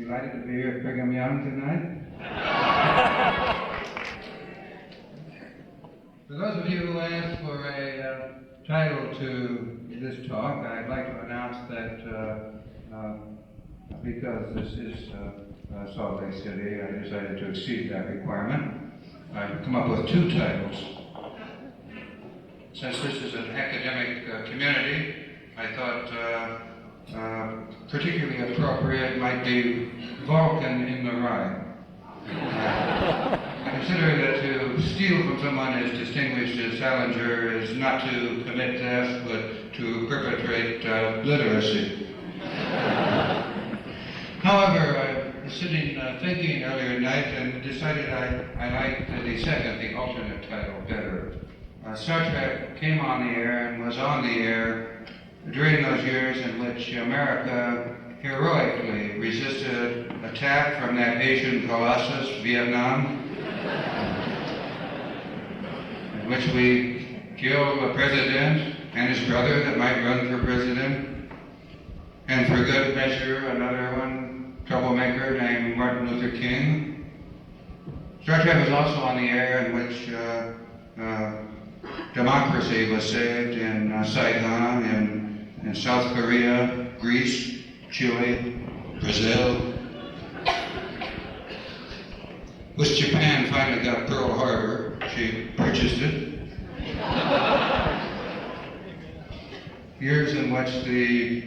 Delighted to be here at Brigham Young tonight. For those of you who asked for a title to this talk, I'd like to announce that because this is Salt Lake City, I decided to exceed that requirement. I've come up with two titles. Since this is an academic community, I thought particularly appropriate might be Vulcan in the Rhine. I consider that to steal from someone as distinguished as Salinger is not to commit theft, but to perpetrate literacy. However, I was sitting thinking earlier tonight and decided I liked the second, the alternate title, better. Star Trek came on the air and was on the air during those years in which America heroically resisted attack from that Asian colossus, Vietnam, in which we killed a president and his brother that might run for president, and for good measure, another one, troublemaker named Martin Luther King. Star Trek was also on the air in which democracy was saved in Saigon, in South Korea, Greece, Chile, Brazil. Which Japan finally got Pearl Harbor. She purchased it. Years in which the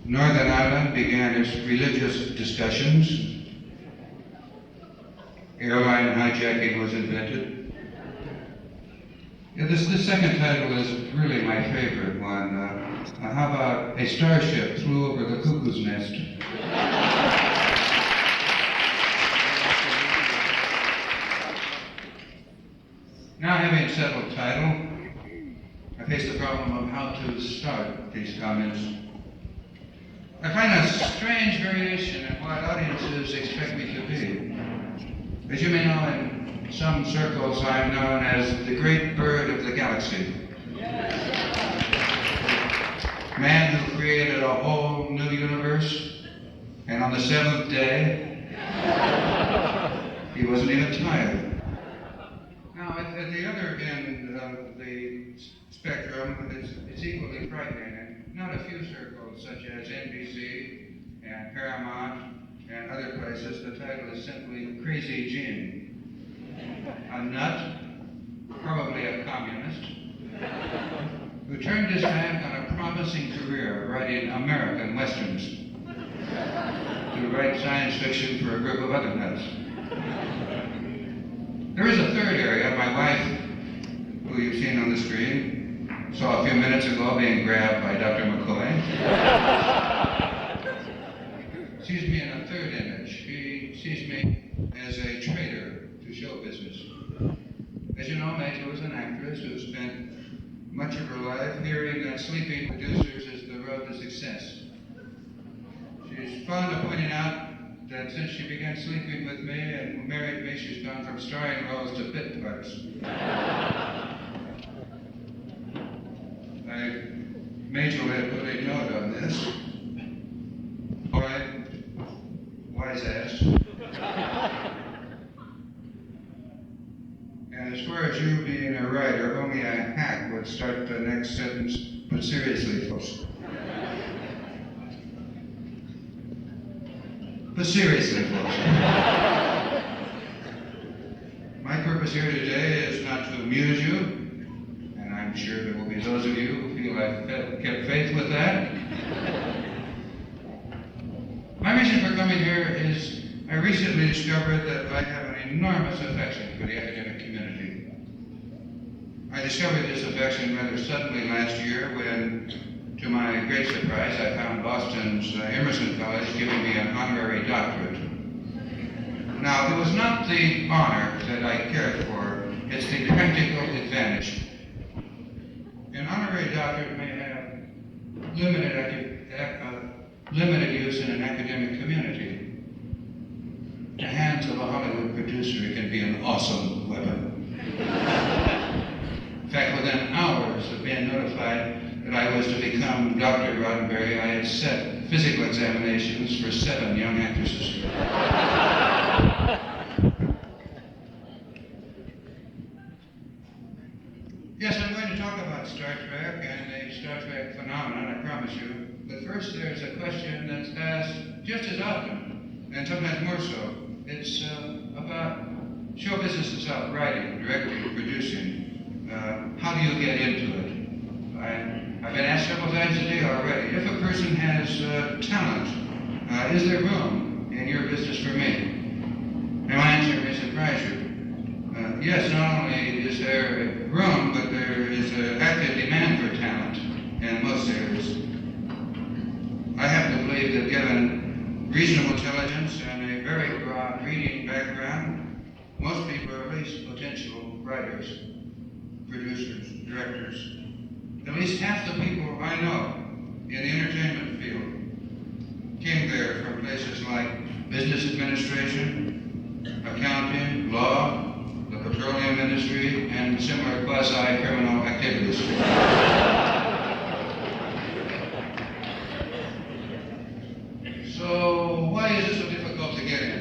Northern Ireland began its religious discussions. Airline hijacking was invented. Yeah, this second title is really my favorite one. How about A Starship Flew Over the Cuckoo's Nest? Now, having settled title, I face the problem of how to start these comments. I find a strange variation in what audiences expect me to be. As you may know, in some circles, I'm known as the great bird of the galaxy. Man who created a whole new universe, and on the seventh day, he wasn't even tired. Now, at the other end of the spectrum, it's equally frightening. And not a few circles, such as NBC and Paramount and other places, the title is simply Crazy Gene. A nut, probably a communist, who turned his back on a promising career writing American westerns to write science fiction for a group of other nuts. There is a third area. My wife, who you've seen on the screen, saw a few minutes ago being grabbed by Dr. McCoy. Sees me in a third image. She sees me as a traitor to show business. As you know, Major was an actress who spent much of her life hearing that sleeping producers is the road to success. She's fond of pointing out that since she began sleeping with me and married me, she's gone from starring roles to bit parts. I majorly put a note on this. Boy, wise ass. And as far as you being a writer, only a hack would start the next sentence, but seriously, folks. But seriously, folks. My purpose here today is not to amuse you, and I'm sure there will be those of you who feel I've kept faith with that. My reason for coming here is I recently discovered that I have an enormous affection for the academic community. I discovered this affection rather suddenly last year when, to my great surprise, I found Boston's Emerson College giving me an honorary doctorate. Now, it was not the honor that I cared for, it's the practical advantage. An honorary doctorate may have limited use in an academic community. In the hands of a Hollywood producer, it can be an awesome weapon. In fact, within hours of been notified that I was to become Dr. Roddenberry, I had set physical examinations for 7 young actresses. Yes, I'm going to talk about Star Trek and the Star Trek phenomenon, I promise you. But first, there's a question that's asked just as often, and sometimes more so. It's about show business itself, writing, directing, producing. How do you get into it? I've been asked several times today already, if a person has talent, is there room in your business for me? And my answer may surprise you. Yes, not only is there room, but there is an active demand for talent in most areas. I happen to believe that given reasonable intelligence and a very broad reading background, most people are at least potential writers, producers, directors. At least half the people I know in the entertainment field came there from places like business administration, accounting, law, the petroleum industry, and similar quasi-criminal activities. So why is it so difficult to get in?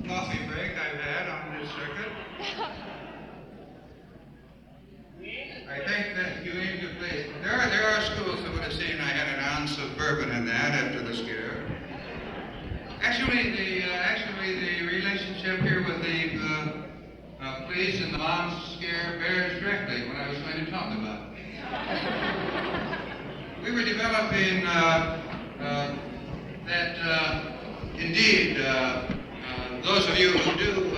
Coffee break I've had on this circuit. I think that you need to please. There are schools that would have seen I had an ounce of bourbon in that after the scare. Actually, the relationship here with the police and the bomb scare bears directly what I was going to talk about. We were developing indeed, those of you who do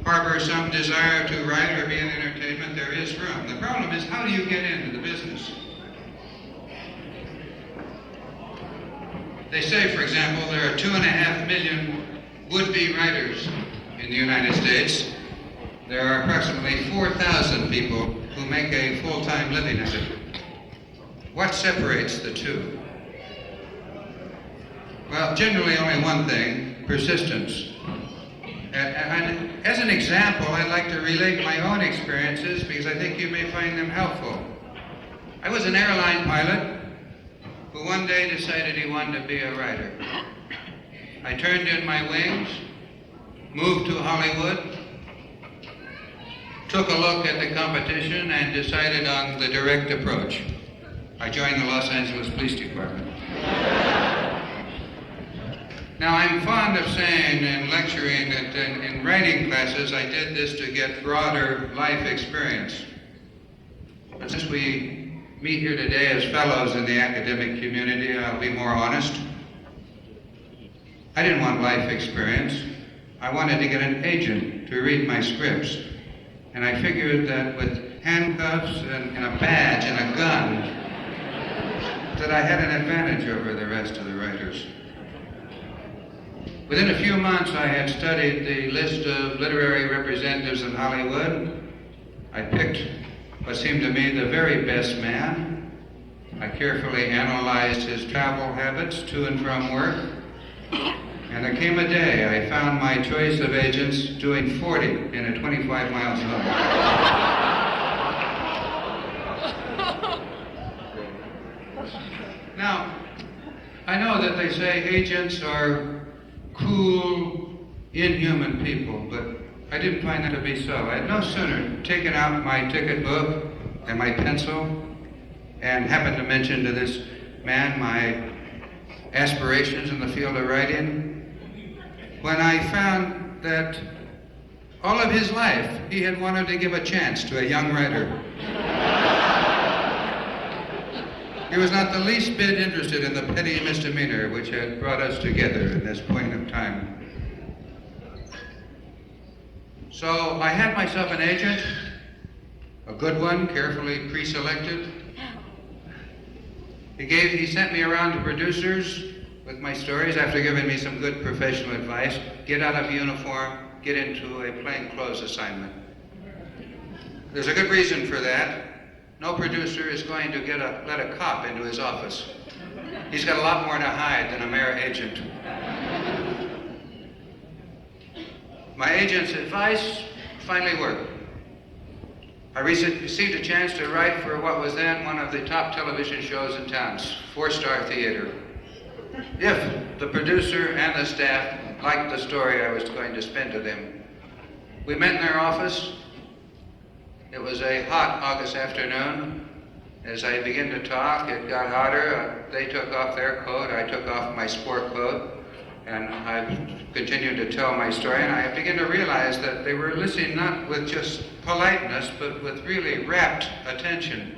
harbor some desire to write or be in entertainment, there is room. The problem is, how do you get into the business? They say, for example, there are 2.5 million would-be writers in the United States. There are approximately 4,000 people who make a full-time living at it. What separates the two? Well, generally only one thing: persistence. And as an example, I'd like to relate my own experiences because I think you may find them helpful. I was an airline pilot who one day decided he wanted to be a writer. I turned in my wings, moved to Hollywood, took a look at the competition, and decided on the direct approach. I joined the Los Angeles Police Department. Now, I'm fond of saying in lecturing that in writing classes, I did this to get broader life experience. But since we meet here today as fellows in the academic community, I'll be more honest. I didn't want life experience. I wanted to get an agent to read my scripts. And I figured that with handcuffs and a badge and a gun, that I had an advantage over the rest of the writers. Within a few months, I had studied the list of literary representatives in Hollywood. I picked what seemed to me the very best man. I carefully analyzed his travel habits to and from work. And there came a day I found my choice of agents doing 40 in a 25-mile zone. Now, I know that they say agents are cool, inhuman people, but I didn't find that to be so. I had no sooner taken out my ticket book and my pencil and happened to mention to this man my aspirations in the field of writing when I found that all of his life he had wanted to give a chance to a young writer. He was not the least bit interested in the petty misdemeanor which had brought us together at this point of time. So I had myself an agent, a good one, carefully pre-selected. He sent me around to producers with my stories after giving me some good professional advice. Get out of uniform, get into a plainclothes assignment. There's a good reason for that. No producer is going to let a cop into his office. He's got a lot more to hide than a mere agent. My agent's advice finally worked. I received a chance to write for what was then one of the top television shows in town, 4-star theater. If the producer and the staff liked the story I was going to spin to them. We met in their office. It was a hot August afternoon. As I began to talk, it got hotter. They took off their coat, I took off my sport coat, and I continued to tell my story, and I began to realize that they were listening not with just politeness, but with really rapt attention.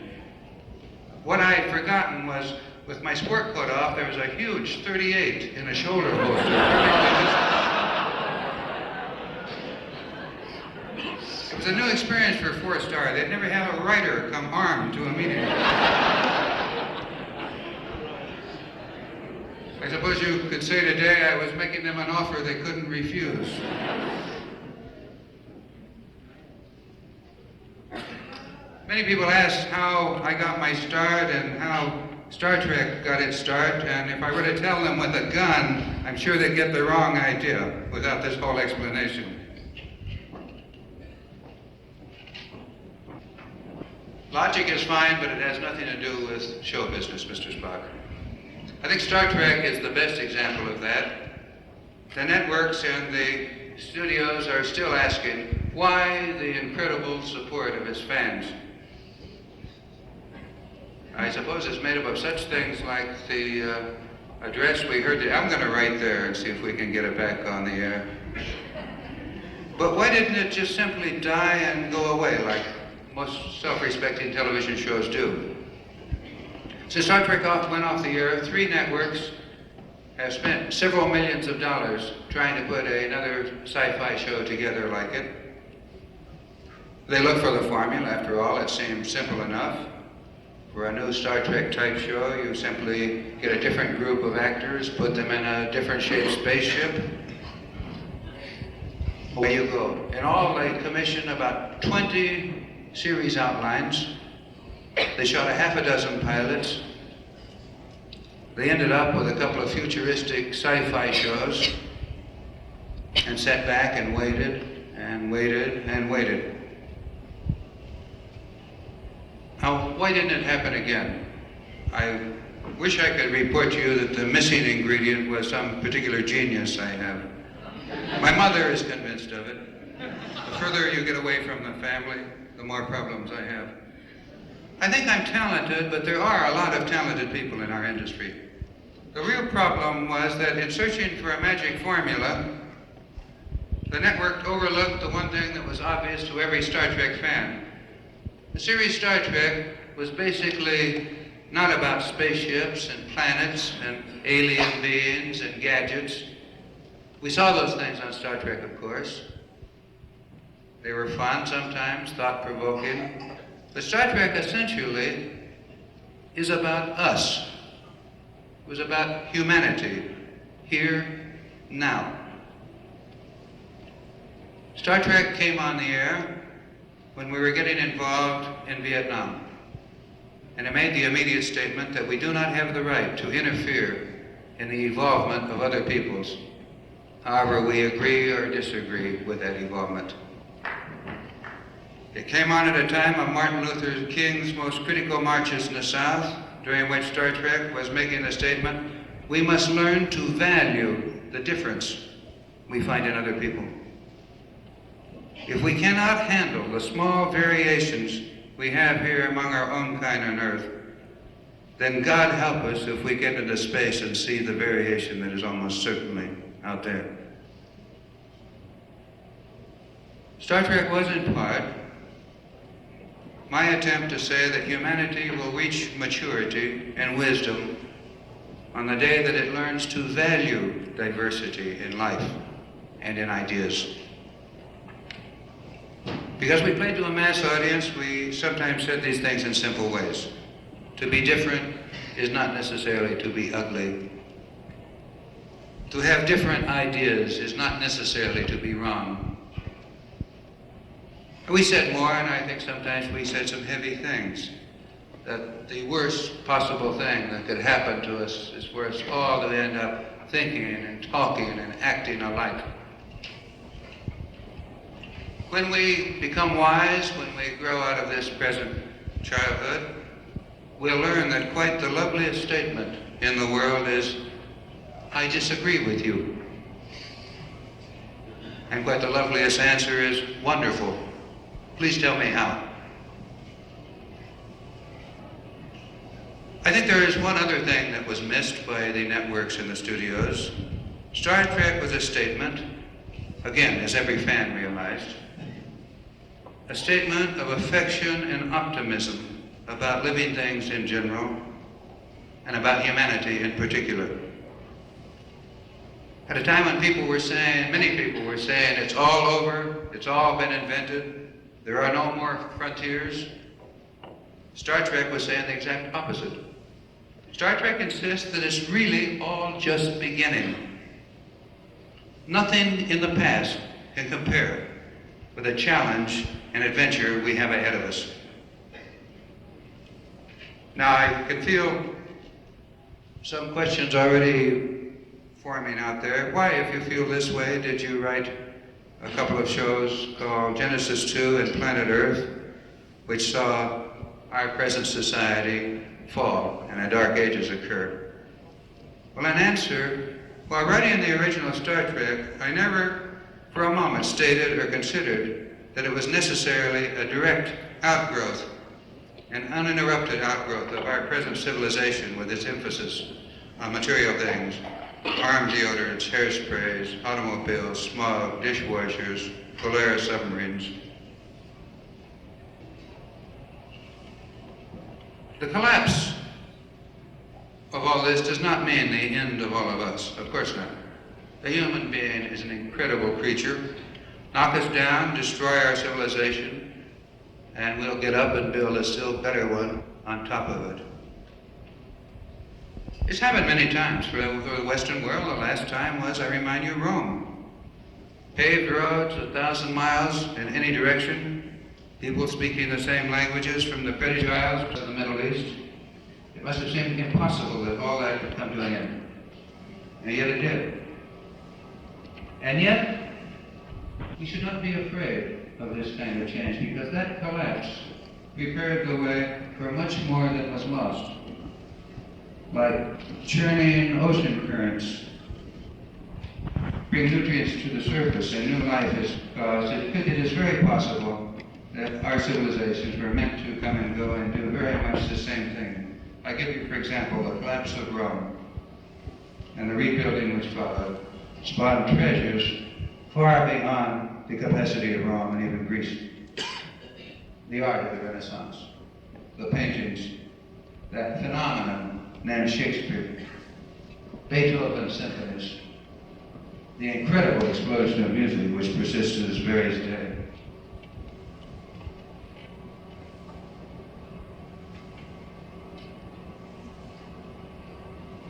What I had forgotten was, with my sport coat off, there was a huge 38 in a shoulder holster. It was a new experience for 4-star. They'd never had a writer come armed to a meeting. I suppose you could say today I was making them an offer they couldn't refuse. Many people ask how I got my start and how Star Trek got its start, and if I were to tell them with a gun, I'm sure they'd get the wrong idea without this whole explanation. Logic is fine, but it has nothing to do with show business, Mr. Spock. I think Star Trek is the best example of that. The networks and the studios are still asking why the incredible support of its fans. I suppose it's made up of such things like the address we heard. I'm going to write there and see if we can get it back on the air. But why didn't it just simply die and go away like most self-respecting television shows do? Since Star Trek went off the air, 3 networks have spent several millions of dollars trying to put another sci-fi show together like it. They look for the formula. After all, it seems simple enough. For a new Star Trek type show, you simply get a different group of actors, put them in a different shaped spaceship. Away you go. In all, they commissioned about 20 series outlines. They shot a half a dozen pilots. They ended up with a couple of futuristic sci-fi shows and sat back and waited and waited and waited. Now, why didn't it happen again? I wish I could report to you that the missing ingredient was some particular genius I have. My mother is convinced of it. The further you get away from the family, the more problems I have. I think I'm talented, but there are a lot of talented people in our industry. The real problem was that in searching for a magic formula, the network overlooked the one thing that was obvious to every Star Trek fan. The series Star Trek was basically not about spaceships and planets and alien beings and gadgets. We saw those things on Star Trek, of course. They were fun sometimes, thought-provoking. But Star Trek essentially is about us. It was about humanity, here, now. Star Trek came on the air when we were getting involved in Vietnam. And it made the immediate statement that we do not have the right to interfere in the involvement of other peoples, however we agree or disagree with that involvement. It came on at a time of Martin Luther King's most critical marches in the South, during which Star Trek was making the statement, we must learn to value the difference we find in other people. If we cannot handle the small variations we have here among our own kind on Earth, then God help us if we get into space and see the variation that is almost certainly out there. Star Trek was in part my attempt to say that humanity will reach maturity and wisdom on the day that it learns to value diversity in life and in ideas. Because we played to a mass audience, we sometimes said these things in simple ways. To be different is not necessarily to be ugly. To have different ideas is not necessarily to be wrong. We said more, and I think sometimes we said some heavy things. That the worst possible thing that could happen to us is for us all to end up thinking and talking and acting alike. When we become wise, when we grow out of this present childhood, we'll learn that quite the loveliest statement in the world is, "I disagree with you." And quite the loveliest answer is, "Wonderful. Please tell me how." I think there is one other thing that was missed by the networks in the studios. Star Trek was a statement, again, as every fan realized, a statement of affection and optimism about living things in general and about humanity in particular. At a time when people were saying, many people were saying, it's all over, it's all been invented, there are no more frontiers, Star Trek was saying the exact opposite. Star Trek insists that it's really all just beginning. Nothing in the past can compare with the challenge and adventure we have ahead of us. Now, I can feel some questions already forming out there. Why, if you feel this way, did you write a couple of shows called Genesis 2 and Planet Earth, which saw our present society fall and the Dark Ages occur? Well, in answer, while writing the original Star Trek, I never for a moment stated or considered that it was necessarily a direct outgrowth, an uninterrupted outgrowth of our present civilization with its emphasis on material things, arm deodorants, hairsprays, automobiles, smog, dishwashers, Polaris submarines. The collapse of all this does not mean the end of all of us. Of course not. The human being is an incredible creature. Knock us down, destroy our civilization, and we'll get up and build a still better one on top of it. It's happened many times for the Western world. The last time was, I remind you, Rome. Paved roads, 1,000 miles in any direction, people speaking the same languages from the British Isles to the Middle East. It must have seemed impossible that all that could come to an end. And yet it did. And yet, we should not be afraid of this kind of change, because that collapse prepared the way for much more that was lost. Like churning ocean currents bring nutrients to the surface and new life is caused. It is very possible that our civilizations were meant to come and go and do very much the same thing. I give you, for example, the collapse of Rome and the rebuilding which followed spawned treasures far beyond the capacity of Rome and even Greece. The art of the Renaissance, the paintings, that phenomenon named Shakespeare, Beethoven's symphonies, the incredible explosion of music which persists to this very day.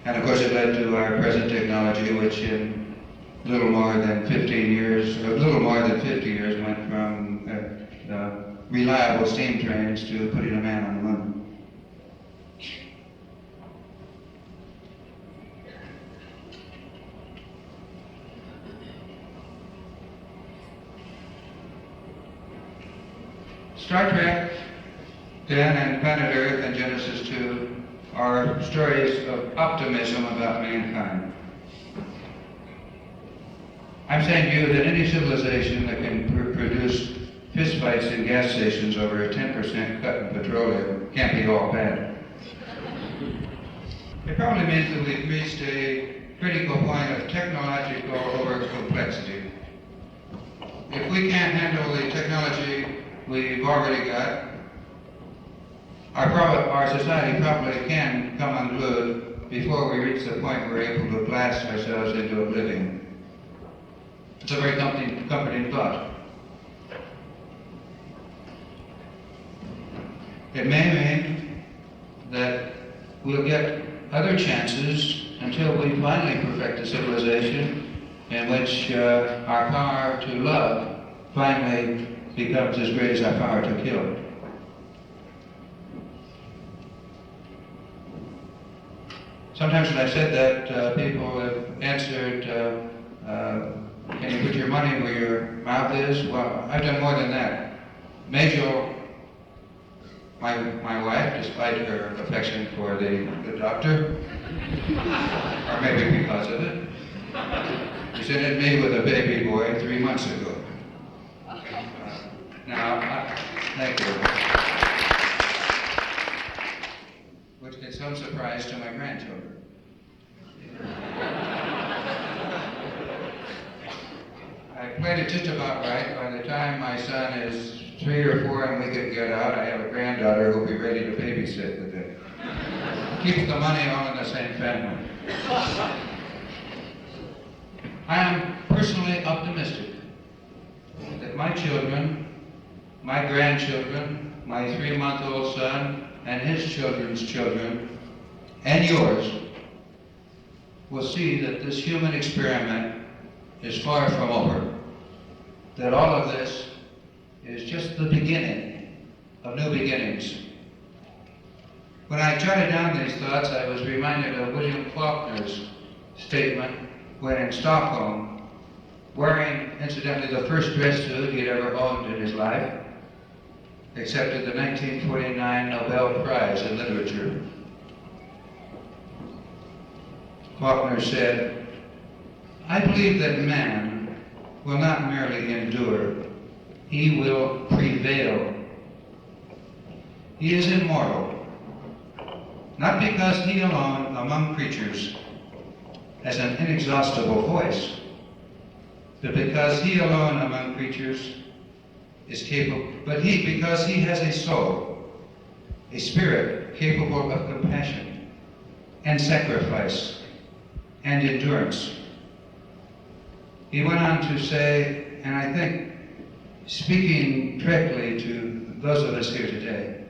And of course it led to our present technology, which in little more than 15 years, or little more than 50 years, went from reliable steam trains to putting a man on the moon. Star Trek, then, and Planet Earth and Genesis 2 are stories of optimism about mankind. I'm saying to you that any civilization that can produce fistfights in gas stations over a 10% cut in petroleum can't be all bad. It probably means that we've reached a critical point of technological over-complexity. If we can't handle the technology we've already got, our society probably can come unglued before we reach the point we're able to blast ourselves into oblivion. It's a very comforting thought. It may mean that we'll get other chances until we finally perfect a civilization in which our power to love finally becomes as great as our power to kill. Sometimes when I said that, people have answered Can you put your money where your mouth is? Well, I've done more than that. Major, my wife, despite her affection for the doctor, or maybe because of it, presented me with a baby boy 3 months ago. Thank you. Which is some surprise to my grandchildren. I played it just about right. By the time my son is 3 or 4 and we can get out, I have a granddaughter who'll be ready to babysit with it. Keep the money all in the same family. I am personally optimistic that my children, my grandchildren, my 3-month-old son, and his children's children, and yours, will see that this human experiment is far from over. That all of this is just the beginning of new beginnings. When I jotted down these thoughts, I was reminded of William Faulkner's statement when in Stockholm, wearing, incidentally, the first dress suit he'd ever owned in his life, accepted the 1949 Nobel Prize in Literature. Faulkner said, "I believe that man will not merely endure, he will prevail. He is immortal, not because he alone among creatures has an inexhaustible voice, but because he alone among creatures is capable, because he has a soul, a spirit capable of compassion and sacrifice and endurance." He went on to say, and I think speaking directly to those of us here today,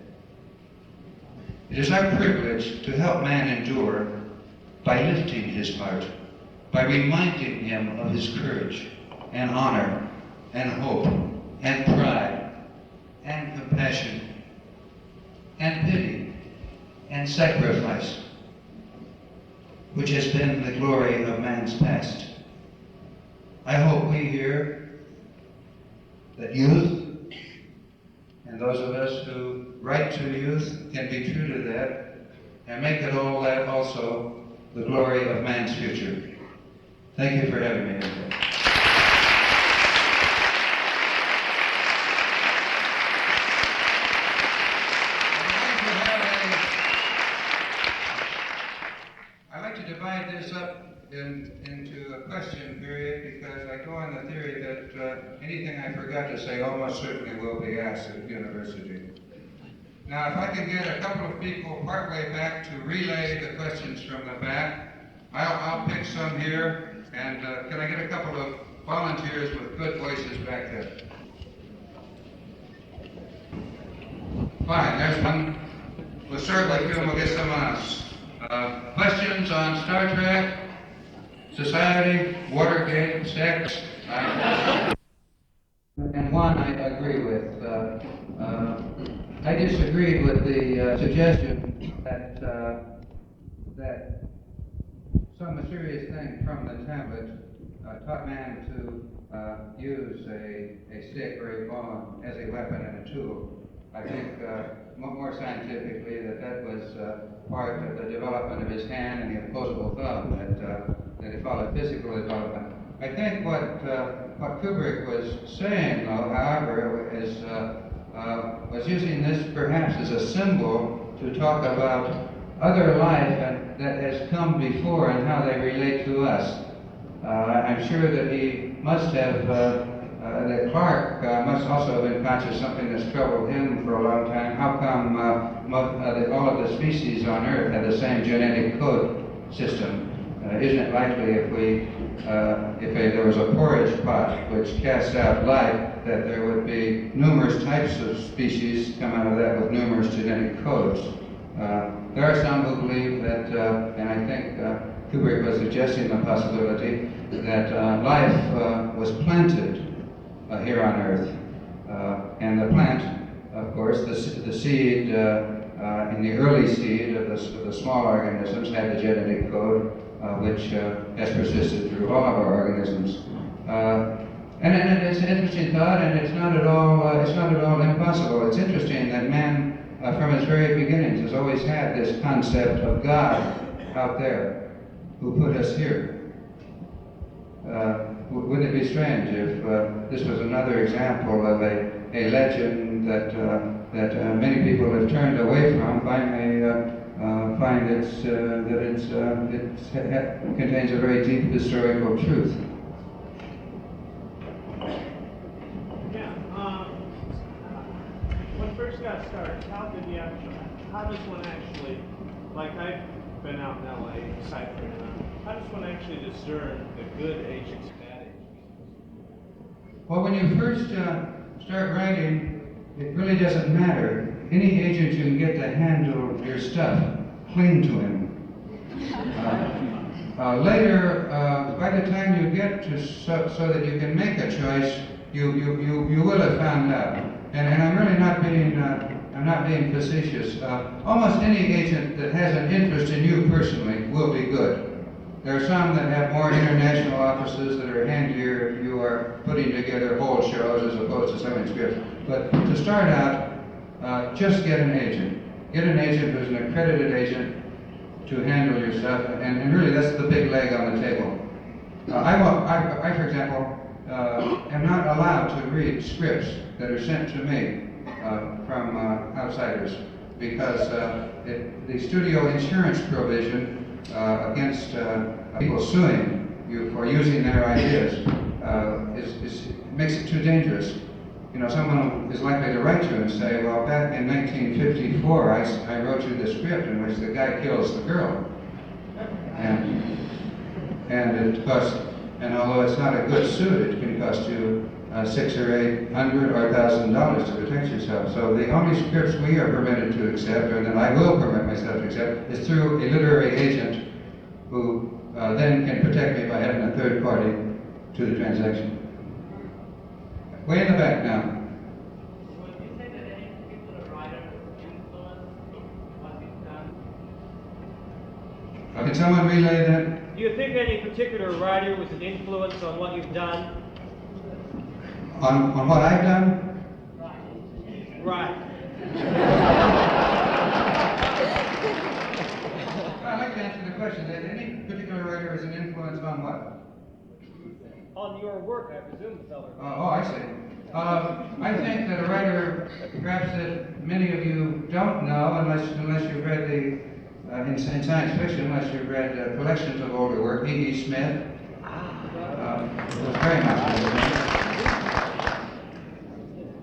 it is our privilege to help man endure by lifting his heart, by reminding him of his courage and honor and hope and pride and compassion and pity and sacrifice, which has been the glory of man's past. I hope we hear that youth, and those of us who write to youth, can be true to that and make it all that also the glory of man's future. Thank you for having me here today. I like to divide this up into a question period because I go on the theory that anything I forgot to say almost certainly will be asked at university. Now, if I can get a couple of people partway back to relay the questions from the back, I'll pick some here. And can I get a couple of volunteers with good voices back there? Fine, there's one. We'll certainly feel we'll get someone else. Questions on Star Trek, society, Watergate, sex? And one I agree with. I disagreed with the suggestion that some mysterious thing from the tablet taught man to use a stick or a bone as a weapon and a tool. I think more scientifically that was part of the development of his hand and the opposable thumb, that it followed physical development. I think what Kubrick was saying, though, however, is was using this perhaps as a symbol to talk about other life that has come before and how they relate to us. I'm sure that he must have, that Clark must also have been conscious of something that's troubled him for a long time. How come all of the species on Earth have the same genetic code system? Isn't it likely if there was a porridge pot which cast out light, that there would be numerous types of species come out of that with numerous genetic codes? There are some who believe that, and I think Kubrick was suggesting the possibility that life was planted here on Earth. And the plant, of course, the seed, in the early seed of the small organisms had the genetic code which has persisted through all of our organisms. And it's an interesting thought, and it's not at all impossible. It's interesting that man, from its very beginnings, has always had this concept of God out there who put us here. Wouldn't it be strange if this was another example of a legend that many people have turned away from, finally find that it contains a very deep historical truth. When first got started, how does one actually, like I've been out in LA, ciphering, how does one actually discern the good agents and bad agents? Well, when you first start writing, it really doesn't matter. Any agent you can get to handle your stuff, cling to him. Later, by the time you get to so that you can make a choice, you will have found out. And I'm really not being facetious. Almost any agent that has an interest in you personally will be good. There are some that have more international offices that are handier if you are putting together whole shows as opposed to selling scripts. But to start out, just get an agent. Get an agent who's an accredited agent to handle your stuff, and really that's the big leg on the table. I, for example, am not allowed to read scripts that are sent to me from outsiders because the studio insurance provision against people suing you for using their ideas makes it too dangerous. You know, someone is likely to write you and say, well, back in 1954, I wrote you the script in which the guy kills the girl. And it costs, and although it's not a good suit, it can cost you $600 or $800 or $1,000 to protect yourself. So the only scripts we are permitted to accept, or that I will permit myself to accept, is through a literary agent who then can protect me by having a third party to the transaction. Way in the back now. Would you say that any particular writer influenced what you've done? Can someone relay that? Do you think any particular writer was an influence on what you've done? On what I've done? Right. I'd like to answer the question. That any particular writer is an influence on what? On your work, I presume, fellow. Oh, I see. I think that a writer, perhaps that many of you don't know, unless you've read the in science fiction, unless you've read collections of older work, E.E. Smith. Was very much.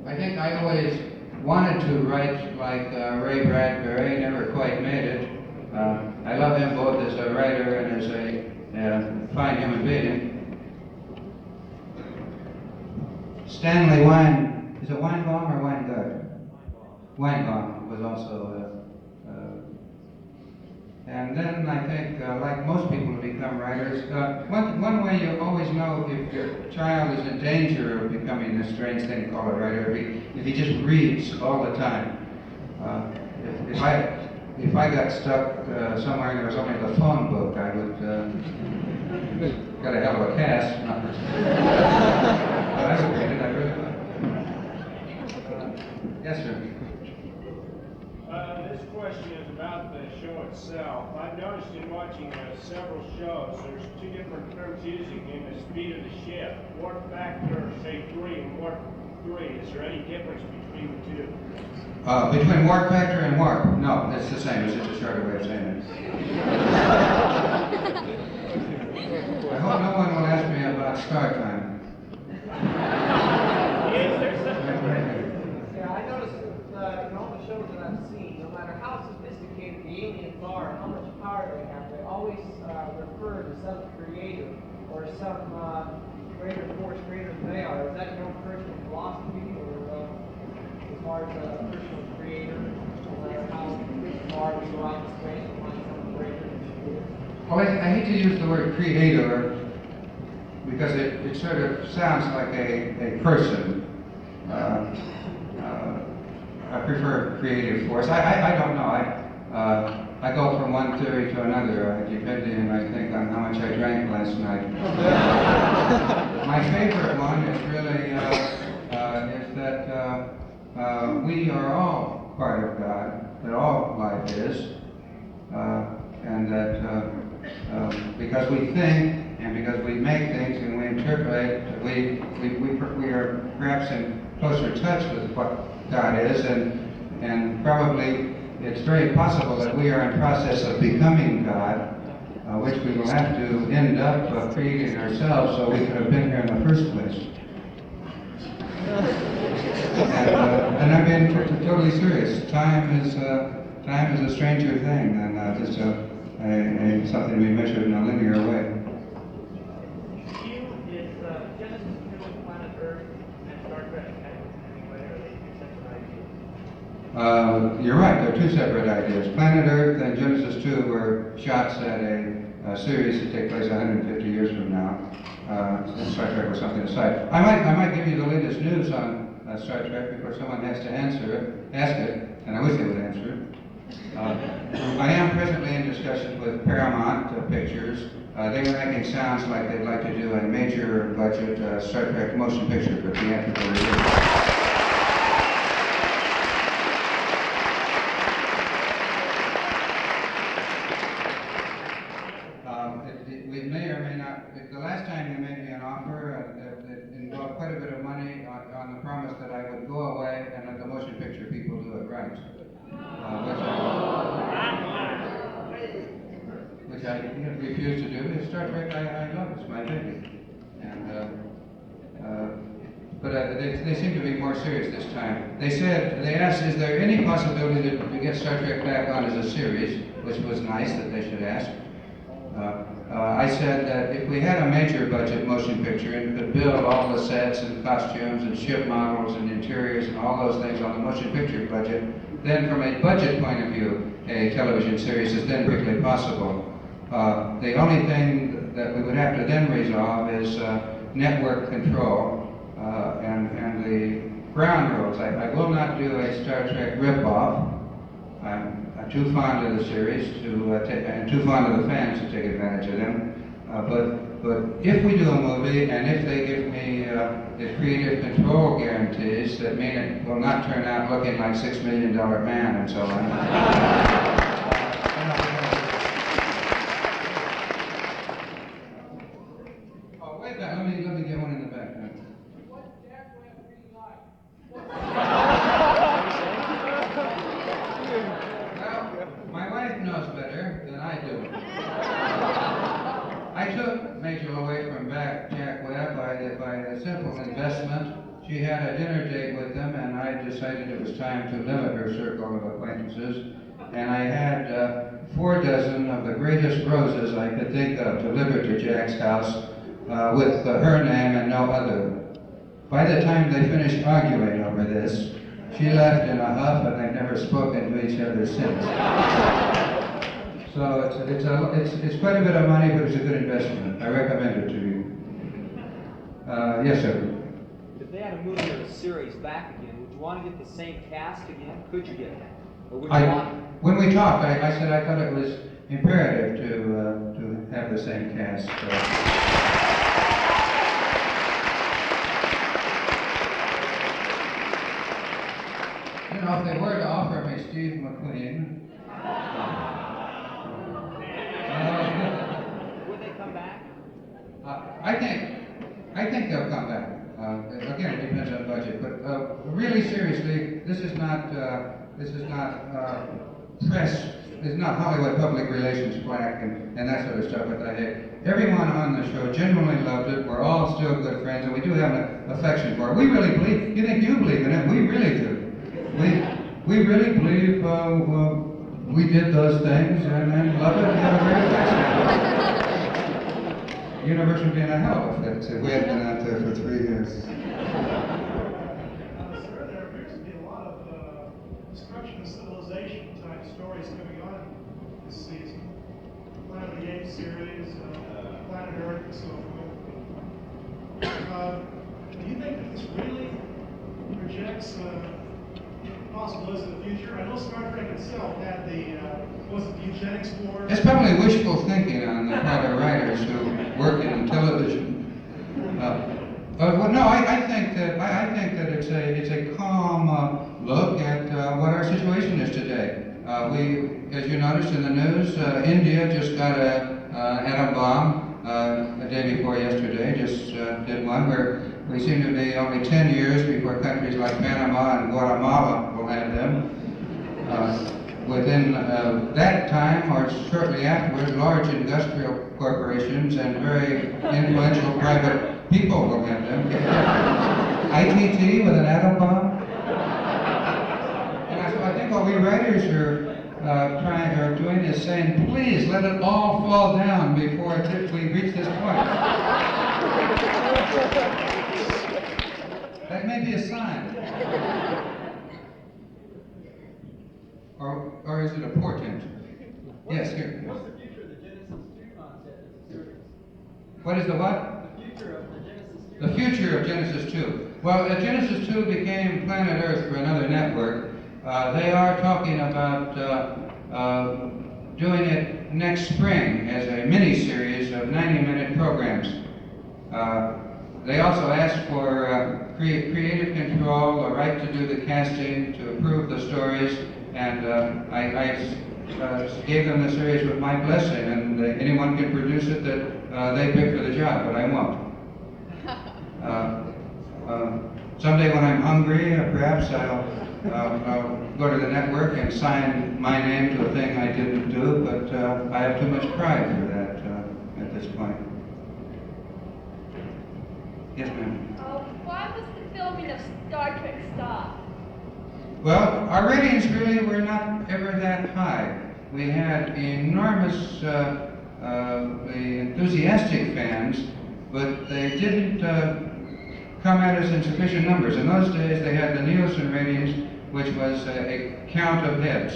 I think I always wanted to write like Ray Bradbury, never quite made it. I love him both as a writer and as a fine human being. Stanley is it Weinbaum or Weingart? Weinbaum was also, and then I think, like most people who become writers, one way you always know if your child is in danger of becoming this strange thing called a writer, if he just reads all the time. If I got stuck somewhere and there was only the phone book, I would got a hell of a cast. I would read it, I really would. Yes, sir. This question is about the show itself. I've noticed in watching several shows, there's two different terms using in the speed of the ship. Warp factor, say 3, and warp 3. Is there any difference between the two? Between warp factor and warp? No, it's the same. It's just a shorter way of saying it. I hope no one will ask me about star time. Yeah, I noticed that in all the shows that I've seen, no matter how sophisticated the aliens are and how much power they have, they always refer to some creator or some greater force greater than they are. Is that your own personal philosophy, or as far as a personal creator, no matter how far we go out in space and find something greater than creator? Well, I hate to use the word creator because it sort of sounds like a person. I prefer creative force. I don't know. I go from one theory to another, depending, I think, on how much I drank last night. My favorite one is really is that we are all part of God, that all life is, and that because we think and because we make things and we interpret, we are perhaps in closer touch with what God is, and probably it's very possible that we are in process of becoming God, which we will have to end up creating ourselves so we could have been here in the first place. And I'm being totally serious. Time is a stranger thing than just something to be measured in a linear way. Is Genesis 2 Planet Earth and Star Trek connected in any way, or are they two separate ideas? You're right, they're two separate ideas. Planet Earth and Genesis 2 were shots at a series that take place 150 years from now. Star Trek was something aside. I might give you the latest news on Star Trek before someone has to ask it, and I wish they would answer it. I am presently in discussion with Paramount Pictures. They were making sounds like they'd like to do a major budget Star Trek motion picture for theatrical release. We may or may not. The last time you made me an offer, it involved quite a bit of money on the promise that I would go away and let the motion picture people do it right. Which I refuse to do. Because Star Trek I love, it's my baby. But they seem to be more serious this time. They asked, is there any possibility to get Star Trek back on as a series, which was nice that they should ask. I said that if we had a major budget motion picture and could build all the sets and costumes and ship models and interiors and all those things on the motion picture budget, then from a budget point of view, a television series is then quickly possible. The only thing that we would have to then resolve is network control and the ground rules. I will not do a Star Trek ripoff. I'm too fond of the series and too fond of the fans to take advantage of them. But if we do a movie and if they give me the creative control guarantees that mean it will not turn out looking like $6 Million Man and so on. Oh, wait a minute. Let me get one in the back. My wife knows better than I do. I took Major away from Jack Webb by a simple investment. She had a dinner date with him, and I decided it was time to limit her circle of acquaintances. And I had 4 dozen of the greatest roses I could think of delivered to Jack's house with her name and no other. By the time they finished arguing over this, she left in a huff, and they've never spoken to each other since. So it's quite a bit of money, but it's a good investment. I recommend it to you. Yes, sir. If they had a movie or a series back again, would you want to get the same cast again? Could you get that? Or would you want? When we talked, I said I thought it was imperative to have the same cast. You know, if they were to offer me Steve McQueen. Would they come back? I think they'll come back. Again, it depends on budget. But really seriously, this is not press. It's not Hollywood public relations flack and that sort of stuff that I hate. Everyone on the show genuinely loved it. We're all still good friends, and we do have an affection for it. We really believe. You think you believe in it? We really do. We really believe we did those things and love it and have a great affection. The universe would be in a hell if we had been out there for 3 years. Sir, there appears to be a lot of destruction of civilization type stories coming on this season. Planet of the Apes series, Planet Earth, and so forth. Do you think that this really projects possible is in the future? I know Star Trek itself had the, was it the eugenics war? It's probably wishful thinking on the part of writers who work in television. Well, no, I think that it's a calm look at what our situation is today. We, as you noticed in the news, India just got an atom bomb a day before yesterday. Just did one where we seem to be only 10 years before countries like Panama and Guatemala will have them. Within that time, or shortly afterwards, large industrial corporations and very influential private people will have them. ITT with an atom bomb? And I think what we writers are doing is saying, please let it all fall down before we reach this point. That may be a sign. Or is it a portent? Yes, here. What's the future of the Genesis 2 concept as a series? What is the what? The future of the Genesis 2. The future of Genesis 2. Well, Genesis 2 became Planet Earth for another network. They are talking about doing it next spring as a mini-series of 90-minute programs. They also asked for creative control, a right to do the casting, to approve the stories, and I gave them the series with my blessing, and anyone can produce it that they pick for the job, but I won't. Someday when I'm hungry, perhaps I'll go to the network and sign my name to a thing I didn't do, but I have too much pride for that at this point. Yes, ma'am. Why was the filming of Star Trek stopped? Well, our ratings really were not ever that high. We had enormous, enthusiastic fans, but they didn't come at us in sufficient numbers. In those days, they had the Nielsen ratings, which was a count of heads.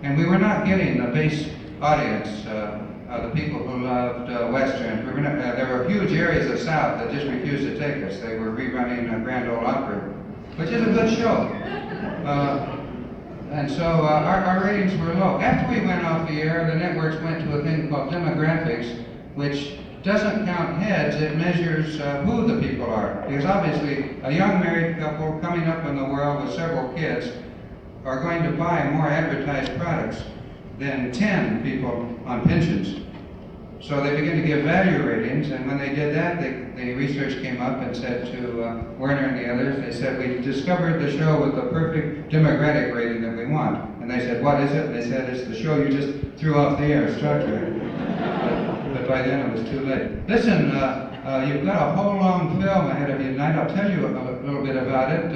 And we were not getting the base audience, the people who loved Westerns. There were huge areas of South that just refused to take us. They were rerunning Grand Ole Opry, which is a good show. And so our ratings were low. After we went off the air, the networks went to a thing called demographics, which doesn't count heads, it measures who the people are. Because obviously, a young married couple coming up in the world with several kids are going to buy more advertised products than 10 people on pensions. So they begin to give value ratings, and when they did that, the research came up and said to Werner and the others, they said, we discovered the show with the perfect demographic rating that we want. And they said, what is it? And they said, it's the show you just threw off the air, Star Trek. But by then it was too late. Listen, you've got a whole long film ahead of you tonight. I'll tell you a little bit about it.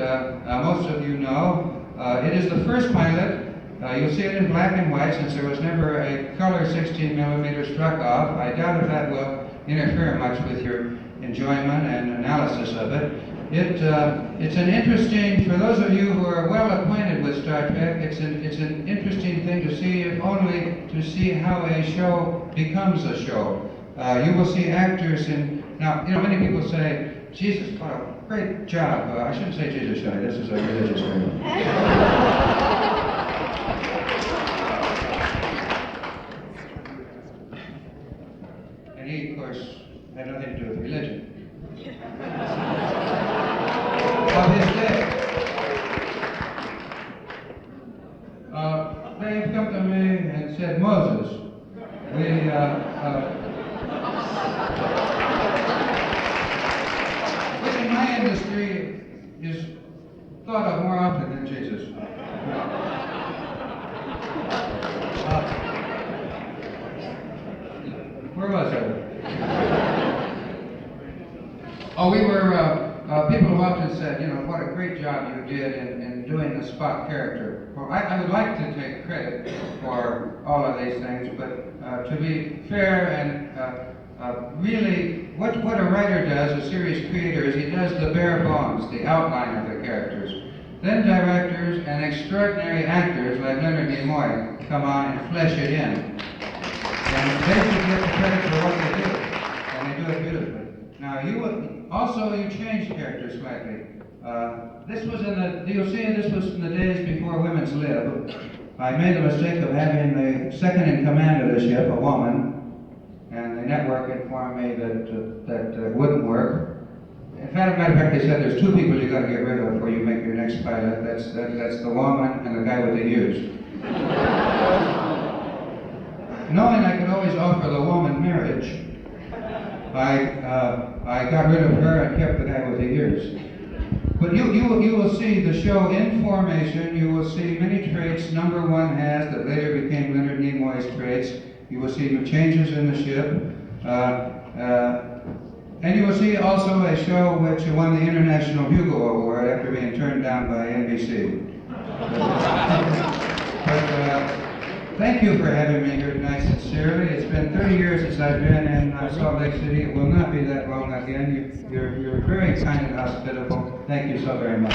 Most of you know. It is the first pilot. You'll see it in black and white since there was never a color 16mm struck off. I doubt if that will interfere much with your enjoyment and analysis of it. It's an interesting, for those of you who are well acquainted with Star Trek, it's an interesting thing to see, if only to see how a show becomes a show. You will see actors now, many people say, Jesus, what a great job. I shouldn't say Jesus, should I? This is a religious thing. And he, of course, had nothing to do with religion. Of his day. They have come to me and said, Moses, which in my industry is thought of more often than Jesus. Where was I? We were, people have often said, what a great job you did in doing the Spock character. Well, I would like to take credit for all of these things, but to be fair and really, what a writer does, a series creator, is he does the bare bones, the outline of the characters. Then directors and extraordinary actors like Leonard Nimoy come on and flesh it in. And they should get the credit for what they do, and they do it beautifully. Now, you changed characters slightly. This was in the, do you see, this was in the days before women's lib. I made the mistake of having the second in command of the ship, a woman, and the network informed me that it wouldn't work. In fact, matter of fact, they said there's two people you got to get rid of before you make your next pilot. That's the woman and the guy with the ears. Knowing I could always offer the woman marriage, I got rid of her and kept the guy with the ears. But you will see the show in formation. You will see many traits number one has that later became Leonard Nimoy's traits. You will see changes in the ship. And you will see also a show which won the International Hugo Award after being turned down by NBC. But thank you for having me here tonight, sincerely. It's been 30 years since I've been in Salt Lake City. It will not be that long again. You're very kind and hospitable. Thank you so very much.